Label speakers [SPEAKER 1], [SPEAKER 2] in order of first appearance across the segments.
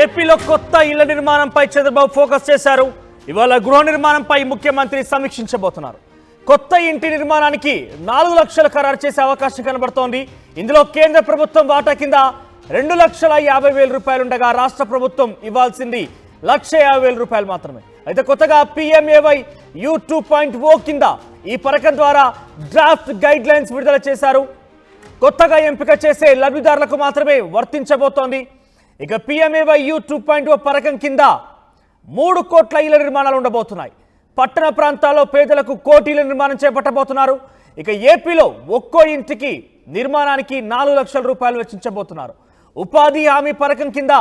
[SPEAKER 1] ఏపీలో కొత్త ఇళ్ల నిర్మాణంపై చంద్రబాబు ఫోకస్ చేశారు. ఇవాళ గృహ నిర్మాణంపై ముఖ్యమంత్రి సమీక్షించబోతున్నారు. కొత్త ఇంటి నిర్మాణానికి 4 లక్షలు ఖరారు చేసే అవకాశం కనబడుతోంది. ఇందులో కేంద్ర ప్రభుత్వం వాటా కింద 2,50,000 రూపాయలు ఉండగా రాష్ట్ర ప్రభుత్వం ఇవ్వాల్సింది 1,50,000 రూపాయలు మాత్రమే. అయితే కొత్తగా PMAY U 2.0 కింద ఈ పథకం ద్వారా డ్రాఫ్ట్ గైడ్ లైన్స్ విడుదల చేశారు. కొత్తగా ఎంపిక చేసే లబ్ధిదారులకు మాత్రమే వర్తించబోతోంది. ఇక PMAY U 2.0 పథకం కింద 3 కోట్ల ఇళ్ల నిర్మాణాలు ఉండబోతున్నాయి. పట్టణ ప్రాంతాల్లో పేదలకు కోటి ఇళ్ల నిర్మాణం చేపట్టబోతున్నారు. ఇక ఏపీలో ఒక్కో ఇంటికి నిర్మాణానికి 4 లక్షల రూపాయలు వెచ్చించబోతున్నారు. ఉపాధి హామీ పథకం కింద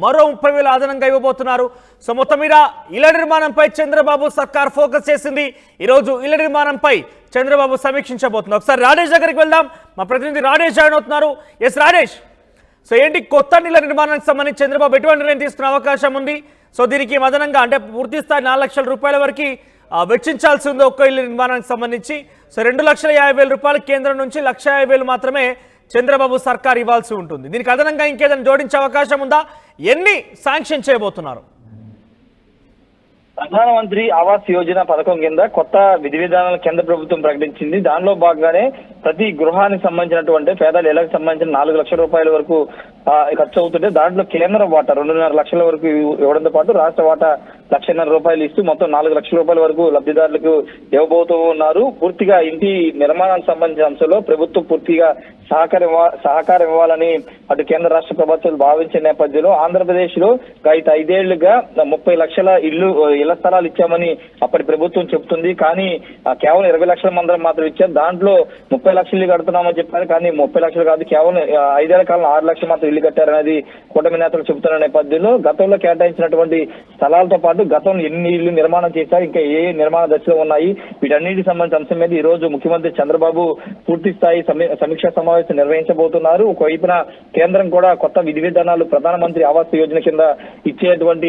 [SPEAKER 1] మరో 30,000 అదనంగా ఇవ్వబోతున్నారు. సో మొత్తం మీద ఇళ్ల నిర్మాణంపై చంద్రబాబు సర్కార్ ఫోకస్ చేసింది. ఈరోజు ఇళ్ల నిర్మాణంపై చంద్రబాబు సమీక్షించబోతున్నారు. ఒకసారి రాజేష్ దగ్గరికి వెళ్దాం. మా ప్రతినిధి రాజేష్ జాయిన్ అవుతున్నారు. ఎస్ రాజేష్, సో ఏంటి కొత్త ఇళ్ల నిర్మాణానికి సంబంధించి చంద్రబాబు ఎటువంటి నిర్ణయం తీసుకునే అవకాశం ఉంది? సో దీనికి అదనంగా అంటే పూర్తి స్థాయి 4 లక్షల రూపాయల వరకు వెచ్చించాల్సి ఉంది ఒక్క ఇళ్ల నిర్మాణానికి సంబంధించి. సో 2,50,000 రూపాయలు కేంద్రం నుంచి 1,50,000 మాత్రమే చంద్రబాబు సర్కార్ ఇవ్వాల్సి ఉంటుంది. దీనికి అదనంగా ఇంకేదైనా జోడించే అవకాశం ఉందా? ఎన్ని శాంక్షన్ చేయబోతున్నారు?
[SPEAKER 2] ప్రధానమంత్రి ఆవాస్ యోజన పథకం కింద కొత్త విధి విధానాలు కేంద్ర ప్రభుత్వం ప్రకటించింది. దానిలో భాగంగానే ప్రతి గృహానికి సంబంధించినటువంటి పేదల ఇళ్లకు సంబంధించిన 4 లక్షల రూపాయల వరకు ఖర్చు అవుతుంటే దాంట్లో కేంద్ర వాటా 2.5 లక్షల వరకు ఇవ్వడంతో పాటు రాష్ట్ర వాటా 1,50,000 రూపాయలు ఇస్తూ మొత్తం 4 లక్షల రూపాయల వరకు లబ్ధిదారులకు ఇవ్వబోతూ ఉన్నారు. పూర్తిగా ఇంటి నిర్మాణానికి సంబంధించిన అంశంలో ప్రభుత్వం పూర్తిగా సహకారం ఇవ్వాలని అటు కేంద్ర రాష్ట్ర ప్రభుత్వాలు భావించే నేపథ్యంలో ఆంధ్రప్రదేశ్ లో గత 5 ఏళ్లుగా 30 లక్షల ఇళ్ల స్థలాలు ఇచ్చామని అప్పటి ప్రభుత్వం చెప్తుంది. కానీ కేవలం 20 లక్షల మంది మాత్రం ఇచ్చారు. దాంట్లో 30 లక్షలు ఇల్లు కడుతున్నామని చెప్పారు. కానీ 30 లక్షలు కాదు, కేవలం 5 ఏళ్ల కాలంలో 6 లక్షలు మాత్రం ఇల్లు కట్టారనేది కూటమి నేతలు చెబుతున్న నేపథ్యంలో గతంలో కేటాయించినటువంటి స్థలాలతో పాటు గతంలో ఎన్ని ఇళ్లు నిర్మాణం చేశారు, ఇంకా ఏ నిర్మాణ దశలో ఉన్నాయి, వీటన్నిటికి సంబంధించిన అంశం మీద ఈ రోజు ముఖ్యమంత్రి చంద్రబాబు పూర్తి స్థాయి సమీక్షా సమావేశం నిర్వహించబోతున్నారు. ఒకవైపున కేంద్రం కూడా కొత్త విధి విధానాలు ప్రధానమంత్రి ఆవాస్ యోజన కింద ఇచ్చేటువంటి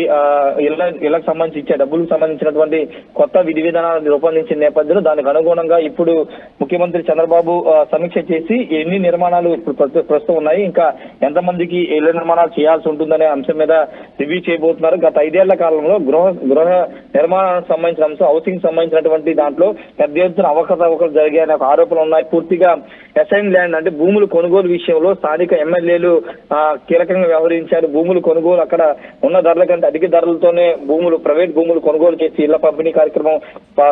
[SPEAKER 2] ఇళ్లకు సంబంధించి ఇచ్చే డబ్బులకు సంబంధించినటువంటి కొత్త విధి విధానాలను రూపొందించిన నేపథ్యంలో దానికి అనుగుణంగా ఇప్పుడు ముఖ్యమంత్రి చంద్రబాబు సమీక్ష చేసి ఎన్ని నిర్మాణాలు ఇప్పుడు ప్రస్తుతం ఉన్నాయి, ఇంకా ఎంతమందికి ఇళ్ల నిర్మాణాలు చేయాల్సి ఉంటుందనే అంశం మీద రివ్యూ చేయబోతున్నారు. గత 5 ఏళ్ల కాలంలో గృహ నిర్మాణానికి సంబంధించిన అంశం, హౌసింగ్ సంబంధించినటువంటి దాంట్లో పెద్ద ఎత్తున అవకతవకలు జరిగాయనే ఒక ఆరోపణలు ఉన్నాయి. పూర్తిగా అసైన్ ల్యాండ్ అంటే భూములు కొనుగోలు విషయంలో స్థానిక ఎమ్మెల్యేలు కీలకంగా వ్యవహరించారు. భూములు కొనుగోలు అక్కడ ఉన్న ధరల కంటే అధిక ధరలతోనే ప్రైవేట్ భూములు కొనుగోలు చేసి ఇళ్ల పంపిణీ కార్యక్రమం,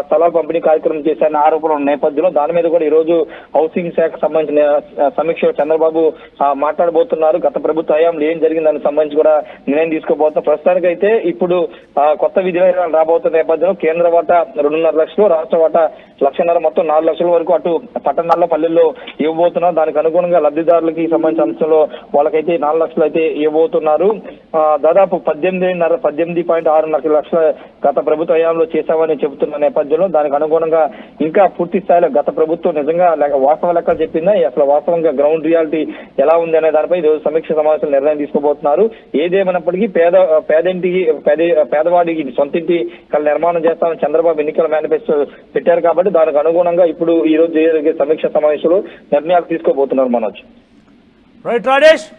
[SPEAKER 2] స్థలాల పంపిణీ కార్యక్రమం చేశారన్న ఆరోపణల నేపథ్యంలో దాని మీద కూడా ఈ రోజు హౌసింగ్ శాఖకు సంబంధించిన సమీక్ష చంద్రబాబు మాట్లాడబోతున్నారు. గత ప్రభుత్వ హయాంలో ఏం జరిగింది దానికి సంబంధించి కూడా నిర్ణయం తీసుకోబోతున్నారు. ప్రస్తుతానికైతే ఇప్పుడు కొత్త విధి విధానాలు రాబోతున్న నేపథ్యంలో కేంద్ర వాటా 2.5 లక్షలు, రాష్ట్ర వాటా 1,50,000 మొత్తం 4 లక్షల వరకు అటు పట్టణాల్లో పల్లెల్లో ఇవ్వబోతున్నారు. దానికి అనుగుణంగా లబ్ధిదారులకి సంబంధించిన అంశంలో వాళ్ళకైతే 4 లక్షలు అయితే ఇవ్వబోతున్నారు. దాదాపు 18.6 లక్షల గత ప్రభుత్వ హయాంలో చేశామని చెబుతున్న నేపథ్యంలో దానికి అనుగుణంగా ఇంకా పూర్తి స్థాయిలో గత ప్రభుత్వం నిజంగా వాస్తవ లెక్కలు చెప్పిందా, అసలు వాస్తవంగా గ్రౌండ్ రియాలిటీ ఎలా ఉంది అనే దానిపై ఈరోజు సమీక్ష సమావేశంలో నిర్ణయం తీసుకోబోతున్నారు. ఏదేమైనప్పటికీ పేదవాడికి సొంతింటి నిర్మాణం చేస్తామని చంద్రబాబు ఎన్నికల మేనిఫెస్టో పెట్టారు. కాబట్టి దానికి అనుగుణంగా ఇప్పుడు ఈ రోజు జరిగే సమీక్ష సమావేశంలో నిర్ణయాలు తీసుకోబోతున్నారు. మనోజ్.
[SPEAKER 1] రైట్ రాజేష్.